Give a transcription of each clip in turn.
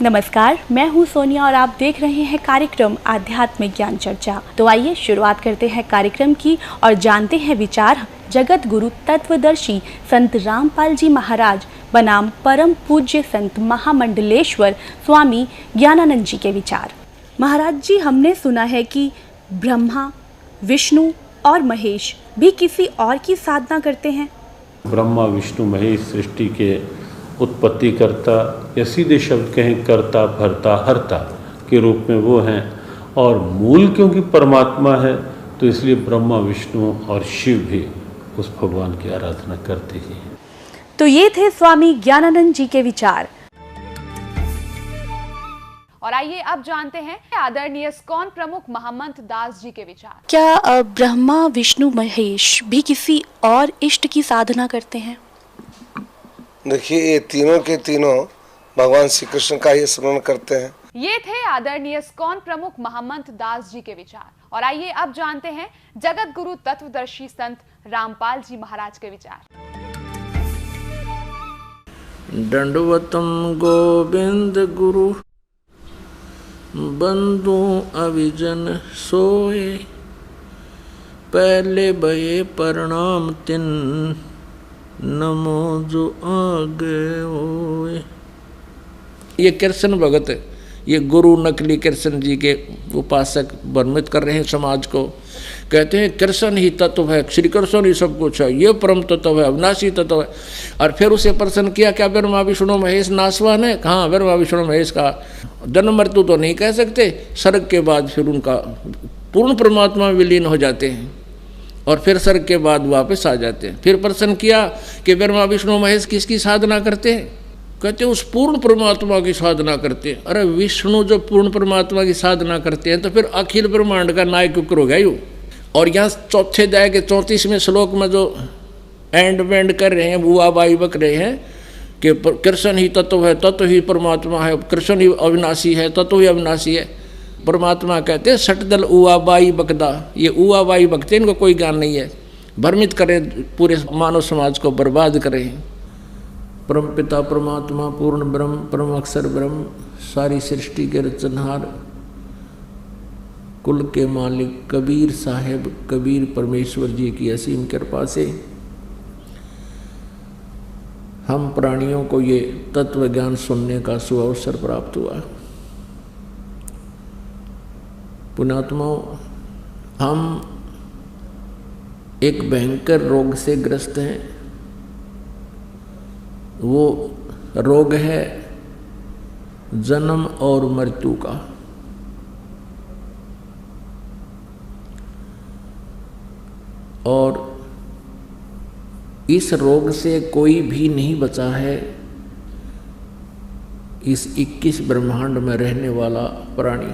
नमस्कार, मैं हूं सोनिया और आप देख रहे हैं कार्यक्रम आध्यात्मिक ज्ञान चर्चा। तो आइए शुरुआत करते हैं कार्यक्रम की और जानते हैं विचार जगत गुरु तत्वदर्शी संत रामपाल जी महाराज बनाम परम पूज्य संत महामंडलेश्वर स्वामी ज्ञानानंद जी के विचार। महाराज जी, हमने सुना है कि ब्रह्मा, विष्णु और महेश भी किसी और की साधना करते हैं। ब्रह्मा, विष्णु, महेश सृष्टि के उत्पत्ति करता या सीधे शब्द कहें करता, भरता, हरता के रूप में वो हैं। और मूल क्योंकि परमात्मा है तो इसलिए ब्रह्मा, विष्णु और शिव भी उस भगवान की आराधना करते ही हैं। तो ये थे स्वामी ज्ञानानंद जी के विचार। और आइए अब जानते हैं आदरणीय इस्कॉन प्रमुख महमंत दास जी के विचार। क्या ब्रह्मा, विष्णु, महेश भी किसी और इष्ट की साधना करते हैं? देखिए, ये तीनों के तीनों भगवान श्री कृष्ण का ही स्मरण करते हैं। ये थे आदरणीय इस्कॉन प्रमुख महमंत दास जी के विचार। और आइए अब जानते हैं जगत गुरु तत्वदर्शी संत रामपाल जी महाराज के विचार। दंडवतम गोविंद गुरु बंधु अविजन सोए, पहले भये प्रणाम तिन नमो जो आगे होए। ये कृष्ण भगत, ये गुरु नकली कृष्ण जी के उपासक भ्रमित कर रहे हैं समाज को। कहते हैं कृष्ण ही तत्व है, श्री कृष्ण ही सब कुछ है, ये परम तत्व है, अविनाशी तत्व है। और फिर उसे प्रश्न किया, क्या ब्रह्मा विष्णु महेश नासवान है? हाँ, ब्रह्मा विष्णु महेश का जन्म मृत्यु तो नहीं कह सकते, स्वर्ग के बाद फिर उनका पूर्ण परमात्मा में विलीन हो जाते हैं और फिर स्वर्ग के बाद वापस आ जाते हैं। फिर प्रश्न किया कि ब्रह्मा विष्णु महेश किसकी साधना करते हैं? कहते हैं उस पूर्ण परमात्मा की साधना करते हैं। अरे विष्णु जो पूर्ण परमात्मा की साधना करते हैं तो फिर अखिल ब्रह्मांड का नायक क्यों हो गया यूँ? और यहाँ चौथे अध्याय के 34वें श्लोक में जो एंड वेंड कर रहे हैं, बुआ बाई बक रहे हैं कि कृष्ण ही तत्व है, तत्व ही परमात्मा है, कृष्ण ही अविनाशी है, तत्व ही अविनाशी है। परमात्मा कहते हैं सटदल उआ बाई बकदा, ये उआ बाई बकते इनको कोई ज्ञान नहीं है, भ्रमित करें, पूरे मानव समाज को बर्बाद करें। परम पिता परमात्मा पूर्ण ब्रह्म, परम अक्षर ब्रह्म, सारी सृष्टि के रचनहार, कुल के मालिक कबीर साहेब कबीर परमेश्वर जी की असीम कृपा से हम प्राणियों को ये तत्व ज्ञान सुनने का सुअवसर प्राप्त हुआ। पुण्यात्माओं, हम एक भयंकर रोग से ग्रस्त हैं। वो रोग है जन्म और मृत्यु का। और इस रोग से कोई भी नहीं बचा है, इस 21 ब्रह्मांड में रहने वाला प्राणी।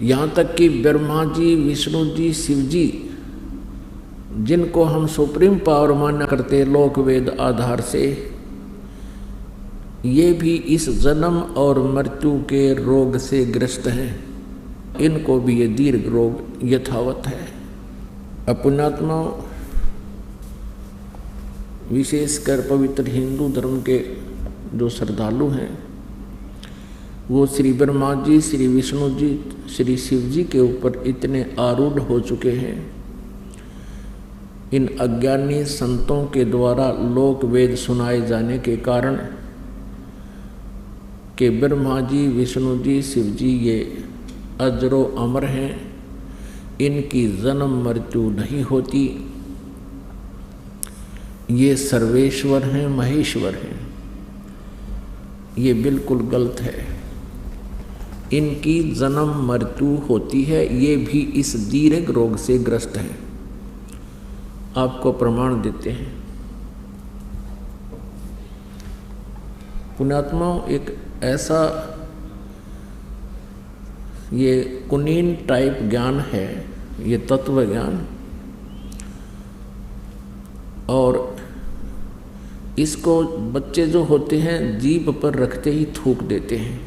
यहाँ तक कि ब्रह्मा जी, विष्णु जी, शिव जी, जिनको हम सुप्रीम पावर मान्य करते लोक वेद आधार से, ये भी इस जन्म और मृत्यु के रोग से ग्रस्त हैं। इनको भी ये दीर्घ रोग यथावत है। पुण्यात्माओं, विशेषकर पवित्र हिंदू धर्म के जो श्रद्धालु हैं वो श्री ब्रह्मा जी, श्री विष्णु जी, श्री शिव जी के ऊपर इतने आरूढ़ हो चुके हैं। इन अज्ञानी संतों के द्वारा लोक वेद सुनाए जाने के कारण कि ब्रह्मा जी, विष्णु जी, शिव जी ये अजरो अमर हैं, इनकी जन्म मृत्यु नहीं होती, ये सर्वेश्वर हैं, महेश्वर हैं। ये बिल्कुल गलत है। इनकी जन्म मृत्यु होती है, ये भी इस दीर्घ रोग से ग्रस्त हैं। आपको प्रमाण देते हैं। पुण्यात्माओं, एक ऐसा ये कुनीन टाइप ज्ञान है, ये तत्व ज्ञान, और इसको बच्चे जो होते हैं जीभ पर रखते ही थूक देते हैं।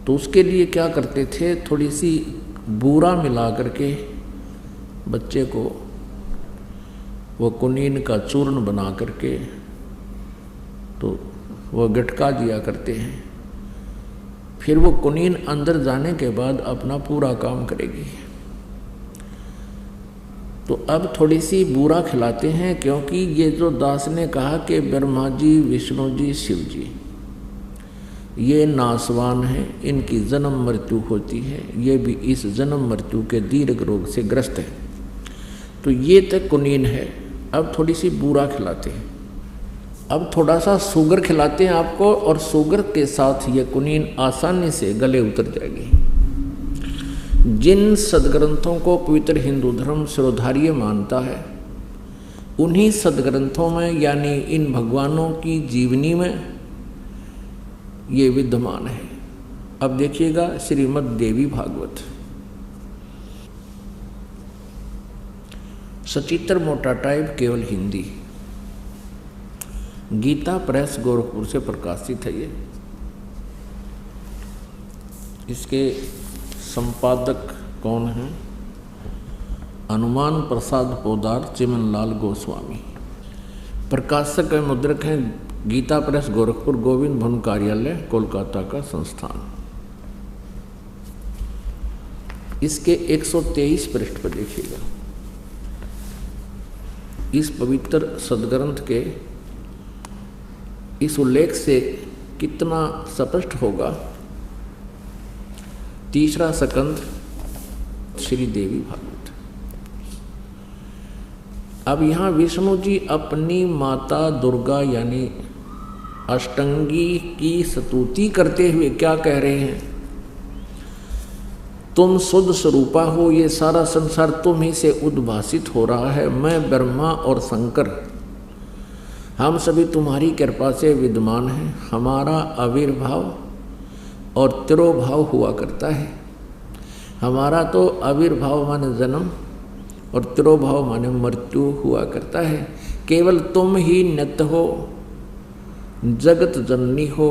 तो उसके लिए क्या करते थे, थोड़ी सी बूरा मिला करके बच्चे को वो कुनीन का चूर्ण बना करके तो वह गटका दिया करते हैं। फिर वो कुनीन अंदर जाने के बाद अपना पूरा काम करेगी। तो अब थोड़ी सी बूरा खिलाते हैं, क्योंकि ये जो दास ने कहा कि ब्रह्मा जी, विष्णु जी, शिव जी ये नासवान हैं, इनकी जन्म मृत्यु होती है, ये भी इस जन्म मृत्यु के दीर्घ रोग से ग्रस्त है। तो ये तक कुनीन है। अब थोड़ी सी बूरा खिलाते हैं, अब थोड़ा सा शुगर खिलाते हैं आपको, और शुगर के साथ ये कुनीन आसानी से गले उतर जाएगी। जिन सदग्रंथों को पवित्र हिंदू धर्म सर्वधार्य मानता है, उन्हीं सदग्रंथों में यानी इन भगवानों की जीवनी में ये विद्यमान है। अब देखिएगा श्रीमद् देवी भागवत, सचित्र मोटा टाइप, केवल हिंदी, गीता प्रेस गोरखपुर से प्रकाशित है। ये इसके संपादक कौन हैं? हनुमान प्रसाद पोदार, चिमनलाल गोस्वामी। प्रकाशक एवं मुद्रक हैं गीता प्रेस गोरखपुर, गोविंद भवन कार्यालय, कोलकाता का संस्थान। इसके 123 पृष्ठ पर देखिएगा। इस पवित्र सदग्रंथ के इस उल्लेख से कितना स्पष्ट होगा। तीसरा स्कंद श्री देवी भागवत। अब यहाँ विष्णु जी अपनी माता दुर्गा यानी अष्टंगी की स्तुति करते हुए क्या कह रहे हैं? तुम शुद्ध स्वरूपा हो, ये सारा संसार तुम ही से उद्भासित हो रहा है। मैं ब्रह्मा और शंकर हम सभी तुम्हारी कृपा से विद्यमान हैं। हमारा आविर्भाव और तिरोभाव हुआ करता है। हमारा तो आविर्भाव माने जन्म और तिरोभाव माने मृत्यु हुआ करता है। केवल तुम ही नित्य हो, जगत जननी हो,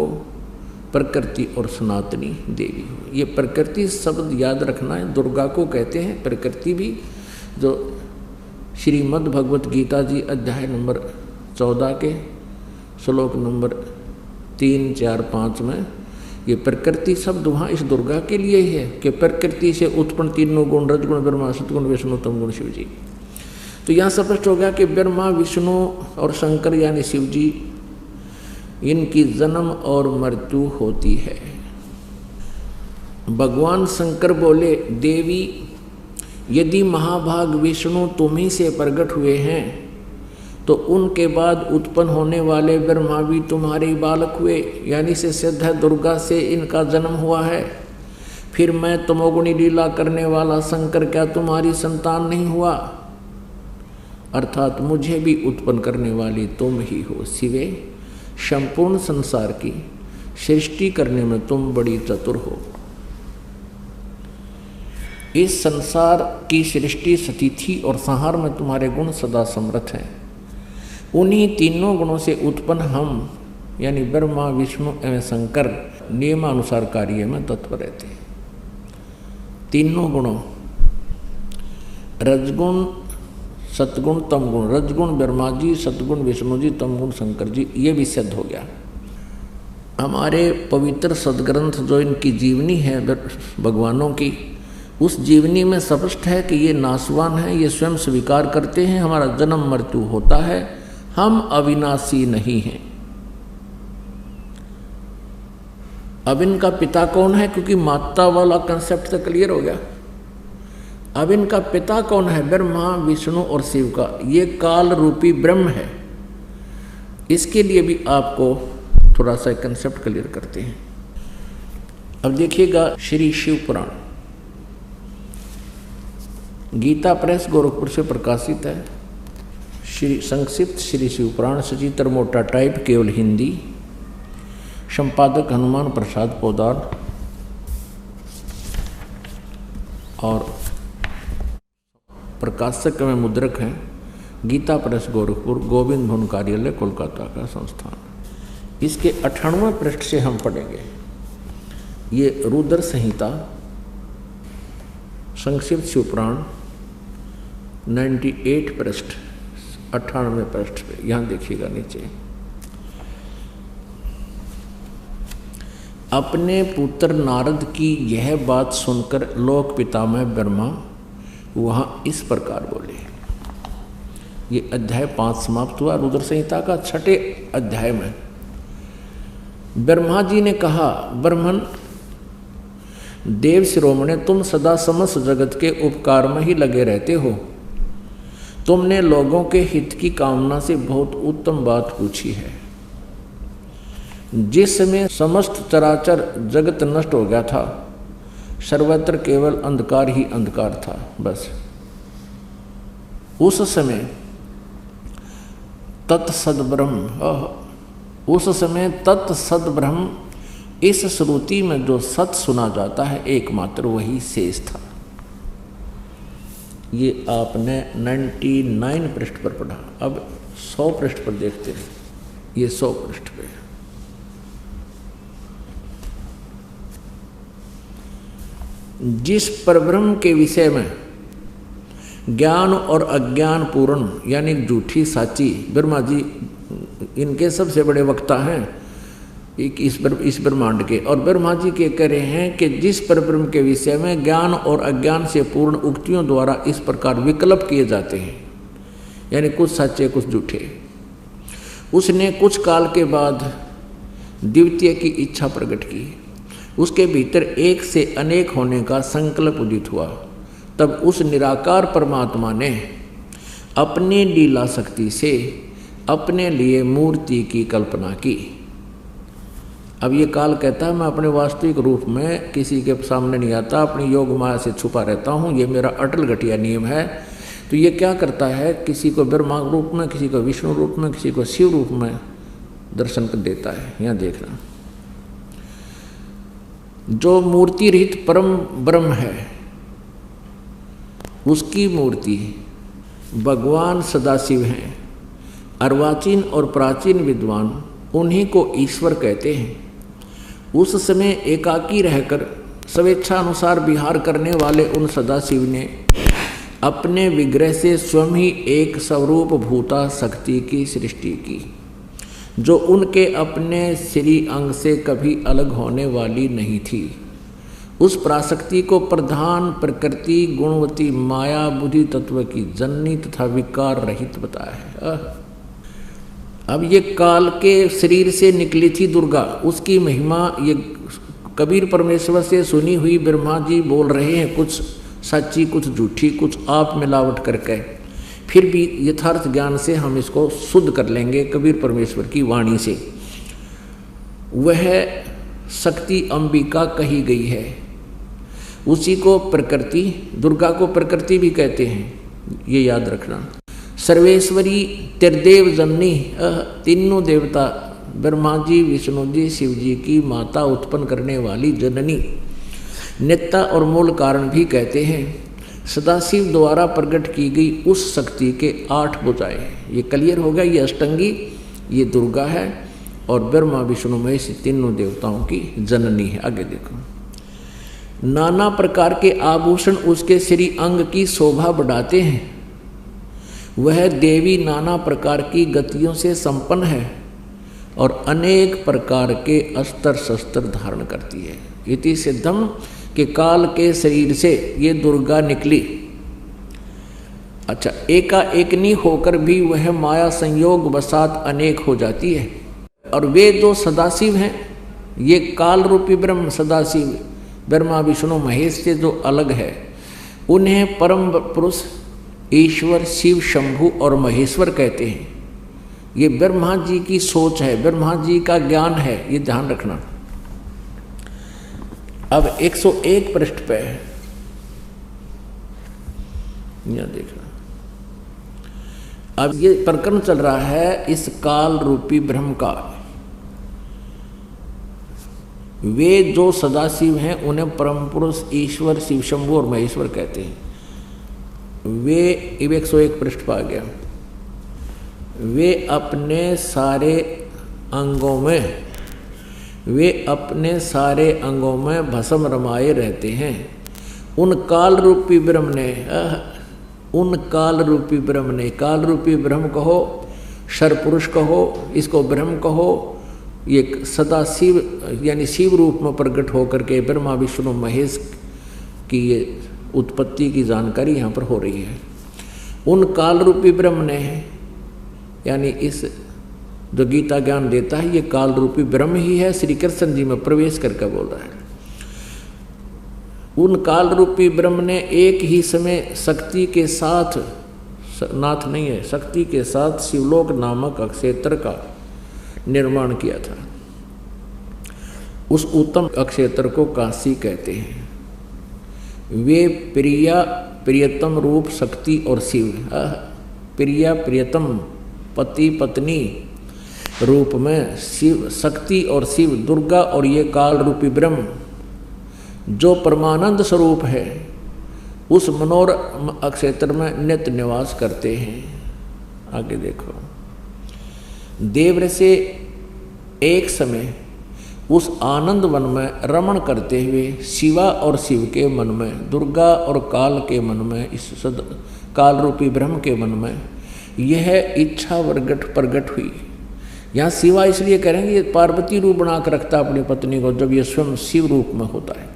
प्रकृति और सनातनी देवी हो। ये प्रकृति शब्द याद रखना है, दुर्गा को कहते हैं प्रकृति भी। जो श्रीमद् भगवत गीता जी अध्याय नंबर 14 के श्लोक नंबर 3, 4, 5 में ये प्रकृति शब्द वहाँ इस दुर्गा के लिए ही है कि प्रकृति से उत्पन्न तीनों गुण, रजगुण ब्रह्मा, सतगुण विष्णु, तमगुण शिव जी। तो यहाँ स्पष्ट हो गया कि ब्रह्मा, विष्णु और शंकर यानी शिव जी, इनकी जन्म और मृत्यु होती है। भगवान शंकर बोले, देवी यदि महाभाग विष्णु तुम्ही से प्रकट हुए हैं तो उनके बाद उत्पन्न होने वाले ब्रह्मा भी तुम्हारे बालक हुए, यानी से सिद्ध है दुर्गा से इनका जन्म हुआ है। फिर मैं तमोगुणी लीला करने वाला शंकर क्या तुम्हारी संतान नहीं हुआ? अर्थात मुझे भी उत्पन्न करने वाली तुम ही हो शिवे। संपूर्ण संसार की सृष्टि करने में तुम बड़ी चतुर हो। इस संसार की सृष्टि, स्थिति और संहार में तुम्हारे गुण सदा समर्थ हैं। उन्हीं तीनों गुणों से उत्पन्न हम यानी ब्रह्मा, विष्णु एवं शंकर नियमानुसार कार्य में तत्पर रहते हैं। तीनों गुणों रजगुण, सतगुण, तमगुण, रजगुण ब्रह्मा जी, सतगुण विष्णु जी, तमगुण शंकर जी, ये भी सिद्ध हो गया। हमारे पवित्र सदग्रंथ जो इनकी जीवनी है भगवानों की, उस जीवनी में स्पष्ट है कि ये नासवान है, ये स्वयं स्वीकार करते हैं हमारा जन्म मृत्यु होता है, हम अविनाशी नहीं हैं। अब इनका पिता कौन है? क्योंकि माता वाला कंसेप्ट तो क्लियर हो गया। अब इनका पिता कौन है? ब्रह्मा, विष्णु और शिव का। ये काल रूपी ब्रह्म है। इसके लिए भी आपको थोड़ा सा कंसेप्ट क्लियर करते हैं। अब देखिएगा श्री शिव पुराण, गीता प्रेस गोरखपुर से प्रकाशित है। श्री संक्षिप्त श्री शिव पुराण, सचित्र मोटा टाइप, केवल हिंदी, संपादक हनुमान प्रसाद पोदार और प्रकाशक में मुद्रक हैं गीता प्रेस गोरखपुर, गोविंद भवन कार्यालय, कोलकाता का संस्थान। इसके 98वें पृष्ठ से हम पढ़ेंगे। ये रुद्र संहिता, संक्षिप्त शिवपुराण 98 पृष्ठ 98वें पृष्ठ पे, यहाँ देखिएगा नीचे। अपने पुत्र नारद की यह बात सुनकर लोक पितामह ब्रह्मा वहाँ इस प्रकार बोले। ये अध्याय 5 समाप्त हुआ। रुद्र संहिता का 6ठे अध्याय में ब्रह्मा जी ने कहा, ब्रह्मन देव शिरोमणे, तुम सदा समस्त जगत के उपकार में ही लगे रहते हो। तुमने लोगों के हित की कामना से बहुत उत्तम बात पूछी है। जिस समय समस्त चराचर जगत नष्ट हो गया था, सर्वत्र केवल अंधकार ही अंधकार था, बस उस समय तत्सद ब्रह्म इस श्रुति में जो सत सुना जाता है एकमात्र वही शेष था। ये आपने 99 पृष्ठ पर पढ़ा। अब 100 पृष्ठ पर देखते हैं। ये 100 पृष्ठ पे जिस परब्रह्म के विषय में ज्ञान और अज्ञान पूर्ण यानी झूठी साची, ब्रह्मा जी इनके सबसे बड़े वक्ता हैं इस ब्रह्मांड के, और ब्रह्मा जी के कह रहे हैं कि जिस परब्रह्म के विषय में ज्ञान और अज्ञान से पूर्ण उक्तियों द्वारा इस प्रकार विकल्प किए जाते हैं, यानी कुछ सच्चे कुछ झूठे, उसने कुछ काल के बाद द्वितीय की इच्छा प्रकट की। उसके भीतर एक से अनेक होने का संकल्प उदित हुआ। तब उस निराकार परमात्मा ने अपनी लीला शक्ति से अपने लिए मूर्ति की कल्पना की। अब ये काल कहता है मैं अपने वास्तविक रूप में किसी के सामने नहीं आता, अपनी योग माया से छुपा रहता हूँ, ये मेरा अटल घटिया नियम है। तो ये क्या करता है, किसी को ब्रह्मा रूप में, किसी को विष्णु रूप में, किसी को शिव रूप में दर्शन कर देता है। यहाँ देखना, जो मूर्ति रहित परम ब्रह्म है उसकी मूर्ति भगवान सदाशिव हैं। अर्वाचीन और प्राचीन विद्वान उन्हीं को ईश्वर कहते हैं। उस समय एकाकी रहकर स्वेच्छा अनुसार विहार करने वाले उन सदाशिव ने अपने विग्रह से स्वयं ही एक स्वरूप भूता शक्ति की सृष्टि की, जो उनके अपने श्री अंग से कभी अलग होने वाली नहीं थी। उस पराशक्ति को प्रधान प्रकृति गुणवती माया बुद्धि तत्व की जननी तथा विकार रहित बताया है। अब ये काल के शरीर से निकली थी दुर्गा, उसकी महिमा ये कबीर परमेश्वर से सुनी हुई ब्रह्मा जी बोल रहे हैं, कुछ सच्ची कुछ झूठी, कुछ आप मिलावट करके। फिर भी यथार्थ ज्ञान से हम इसको शुद्ध कर लेंगे कबीर परमेश्वर की वाणी से। वह शक्ति अंबिका कही गई है, उसी को प्रकृति, दुर्गा को प्रकृति भी कहते हैं, ये याद रखना। सर्वेश्वरी त्रिदेव जननी, तीनों देवता ब्रह्मा जी, विष्णु जी, शिव जी की माता, उत्पन्न करने वाली जननी, नेता और मूल कारण भी कहते हैं। सदाशिव द्वारा प्रकट की गई उस शक्ति के 8 भुजाएं, ये क्लियर हो गया। ये अष्टंगी, ये दुर्गा है, और ब्रह्मा विष्णु महेश तीनों देवताओं की जननी है। आगे देखो, नाना प्रकार के आभूषण उसके श्री अंग की शोभा बढ़ाते हैं। वह देवी नाना प्रकार की गतियों से संपन्न है और अनेक प्रकार के अस्त्र शस्त्र धारण करती है। इति सिद्धम के काल के शरीर से ये दुर्गा निकली। अच्छा, एकाएक नहीं होकर भी वह माया संयोग वसात अनेक हो जाती है। और वे जो सदाशिव हैं, ये काल रूपी ब्रह्म सदाशिव ब्रह्मा विष्णु महेश से जो अलग है, उन्हें परम पुरुष ईश्वर शिव शंभु और महेश्वर कहते हैं। ये ब्रह्मा जी की सोच है, ब्रह्मा जी का ज्ञान है, ये ध्यान रखना। अब 101 पृष्ठ पे यह देखना। अब ये प्रकरण चल रहा है इस काल रूपी ब्रह्म का। वे जो सदाशिव हैं उन्हें परम पुरुष ईश्वर शिव शंभु और महेश्वर कहते हैं। वे 101 पृष्ठ पा गया। वे अपने सारे अंगों में भस्म रमाए रहते हैं। उन काल रूपी ब्रह्म ने उन काल रूपी ब्रह्म ने, काल रूपी ब्रह्म कहो, सर्वपुरुष कहो, इसको ब्रह्म कहो, ये सदा शिव यानी शिव रूप में प्रकट होकर के ब्रह्मा विष्णु महेश की ये उत्पत्ति की जानकारी यहाँ पर हो रही है। उन काल रूपी ब्रह्म ने, यानी इस जो गीता ज्ञान देता है ये काल रूपी ब्रह्म ही है, श्री कृष्ण जी में प्रवेश करके बोल रहा है। उन काल रूपी ब्रह्म ने एक ही समय शक्ति के साथ, नाथ नहीं है, शक्ति के साथ शिवलोक नामक अक्षेत्र का निर्माण किया था। उस उत्तम अक्षेत्र को काशी कहते हैं। वे प्रियतम रूप शक्ति और शिव, प्रियतम पति पत्नी रूप में शिव, शक्ति और शिव, दुर्गा और ये काल रूपी ब्रह्म जो परमानंद स्वरूप है उस मनोर अक्षेत्र में नित्य निवास करते हैं। आगे देखो, देव से एक समय उस आनंद वन में रमण करते हुए शिवा और शिव के मन में, दुर्गा और काल के मन में, इस काल रूपी ब्रह्म के मन में यह इच्छा प्रगट हुई। यहाँ शिवा इसलिए करेंगे पार्वती रूप बना कर रखता अपनी पत्नी को, जब ये स्वयं शिव रूप में होता है।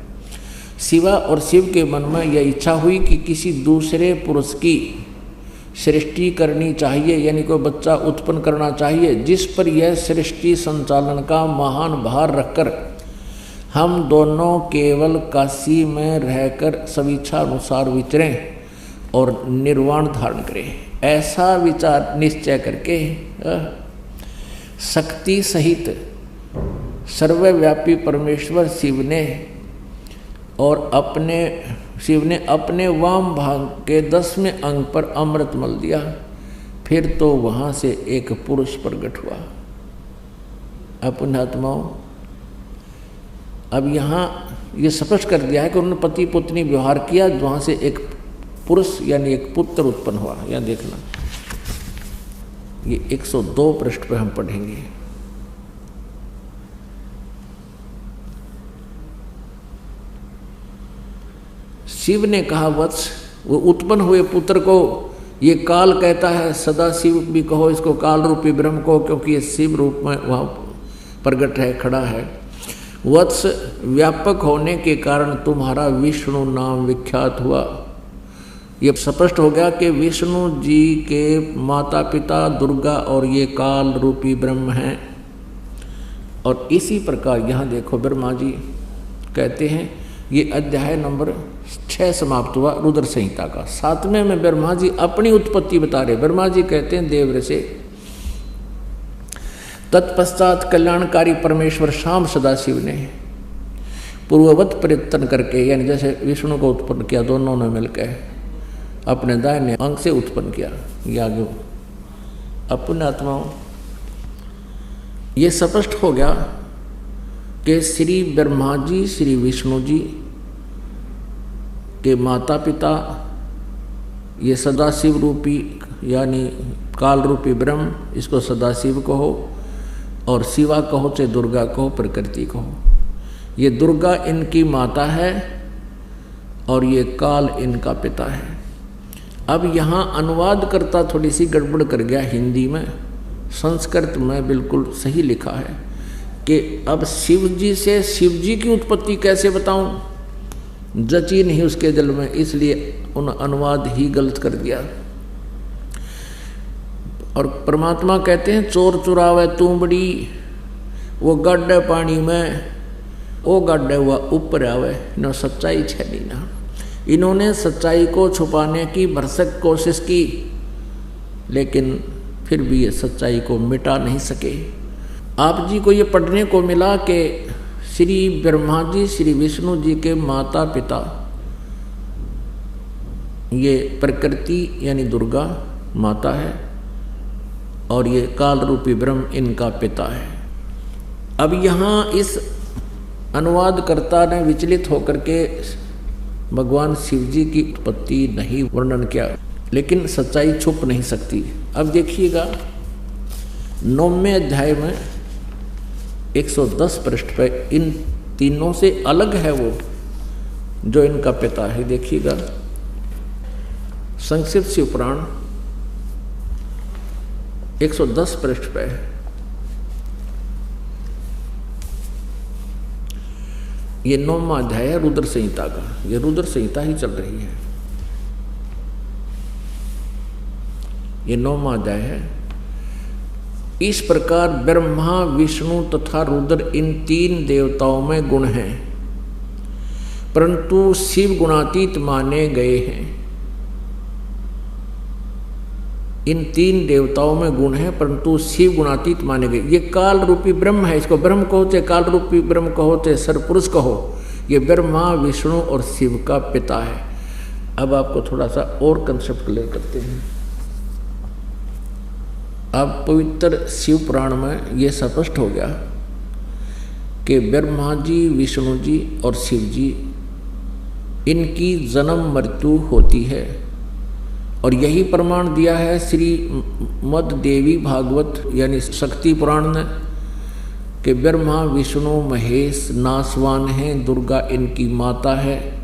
शिवा और शिव के मन में यह इच्छा हुई कि किसी दूसरे पुरुष की सृष्टि करनी चाहिए, यानी कोई बच्चा उत्पन्न करना चाहिए जिस पर यह सृष्टि संचालन का महान भार रखकर हम दोनों केवल काशी में रहकर स्वेच्छा अनुसार विचरें और निर्वाण धारण करें। ऐसा विचार निश्चय करके शक्ति सहित सर्वव्यापी परमेश्वर शिव ने अपने वाम भाग के 10वें अंग पर अमृत मल दिया। फिर तो वहाँ से एक पुरुष प्रकट हुआ। पुण्यात्माओं, अब यहाँ ये स्पष्ट कर दिया है कि उन्होंने पति पत्नी व्यवहार किया, वहाँ से एक पुरुष यानी एक पुत्र उत्पन्न हुआ। यहाँ देखना, ये 102 पृष्ठ पर हम पढ़ेंगे। शिव ने कहा, वत्स, वो उत्पन्न हुए पुत्र को ये काल कहता है, सदा शिव भी कहो, इसको काल रूपी ब्रह्म को, क्योंकि ये शिव रूप में वहाँ प्रगट है, खड़ा है। वत्स, व्यापक होने के कारण तुम्हारा विष्णु नाम विख्यात हुआ। ये स्पष्ट हो गया कि विष्णु जी के माता पिता दुर्गा और ये काल रूपी ब्रह्म हैं। और इसी प्रकार यहाँ देखो, ब्रह्मा जी कहते हैं, ये अध्याय नंबर 6 समाप्त हुआ रुद्र संहिता का। 7वें में ब्रह्मा जी अपनी उत्पत्ति बता रहे। ब्रह्मा जी कहते हैं देव से, तत्पश्चात कल्याणकारी परमेश्वर शाम सदाशिव ने पूर्ववत प्रयत्न करके, यानी जैसे विष्णु को उत्पन्न किया, दोनों ने मिलकर अपने दाहिने अंग से उत्पन्न किया। ये आगे अपने आत्माओं, ये स्पष्ट हो गया कि श्री ब्रह्मा जी श्री विष्णु जी के माता पिता ये सदाशिव रूपी यानी काल रूपी ब्रह्म, इसको सदाशिव कहो और शिवा कहो चाहे दुर्गा कहो, प्रकृति कहो। ये दुर्गा इनकी माता है और ये काल इनका पिता है। अब यहाँ अनुवाद करता थोड़ी सी गड़बड़ कर गया हिंदी में, संस्कृत में बिल्कुल सही लिखा है कि अब शिव जी से शिव जी की उत्पत्ति कैसे बताऊं, जची नहीं उसके दिल में, इसलिए उन अनुवाद ही गलत कर दिया। और परमात्मा कहते हैं, चोर चुरावे तू बड़ी, वो गड्ढे पानी में, वो गड्ढे हुआ ऊपर आवे, न सच्चाई छेड़ी ना। इन्होंने सच्चाई को छुपाने की भरसक कोशिश की, लेकिन फिर भी ये सच्चाई को मिटा नहीं सके। आप जी को ये पढ़ने को मिला कि श्री ब्रह्मा जी श्री विष्णु जी के माता पिता ये प्रकृति यानी दुर्गा माता है और ये काल रूपी ब्रह्म इनका पिता है। अब यहाँ इस अनुवादकर्ता ने विचलित होकर के भगवान शिव जी की उत्पत्ति नहीं वर्णन किया, लेकिन सच्चाई छुप नहीं सकती। अब देखिएगा 9वें अध्याय में 110 पृष्ठ पर इन तीनों से अलग है वो जो इनका पिता है। देखिएगा, संक्षिप्त शिव पुराण 110 पृष्ठ पे है। ये 9वां अध्याय है रुद्र संहिता का। ये रुद्र संहिता ही चल रही है। ये 9वां अध्याय है। इस प्रकार ब्रह्मा, विष्णु तथा रुद्र इन 3 देवताओं में गुण हैं, परंतु शिव गुणातीत माने गए हैं। इन 3 देवताओं में गुण है परंतु शिव गुणातीत माने गए। ये काल रूपी ब्रह्म है, इसको ब्रह्म कहो चाहे काल रूपी ब्रह्म कहो चाहे सरपुरुष कहो, ये ब्रह्मा, विष्णु और शिव का पिता है। अब आपको थोड़ा सा और कंसेप्ट क्लियर करते हैं। अब पवित्र शिव पुराण में ये स्पष्ट हो गया कि ब्रह्मा जी, विष्णु जी और शिव जी, इनकी जन्म मृत्यु होती है। और यही प्रमाण दिया है श्री मद देवी भागवत यानी शक्ति पुराण ने कि ब्रह्मा, विष्णु, महेश नासवान हैं, दुर्गा इनकी माता है।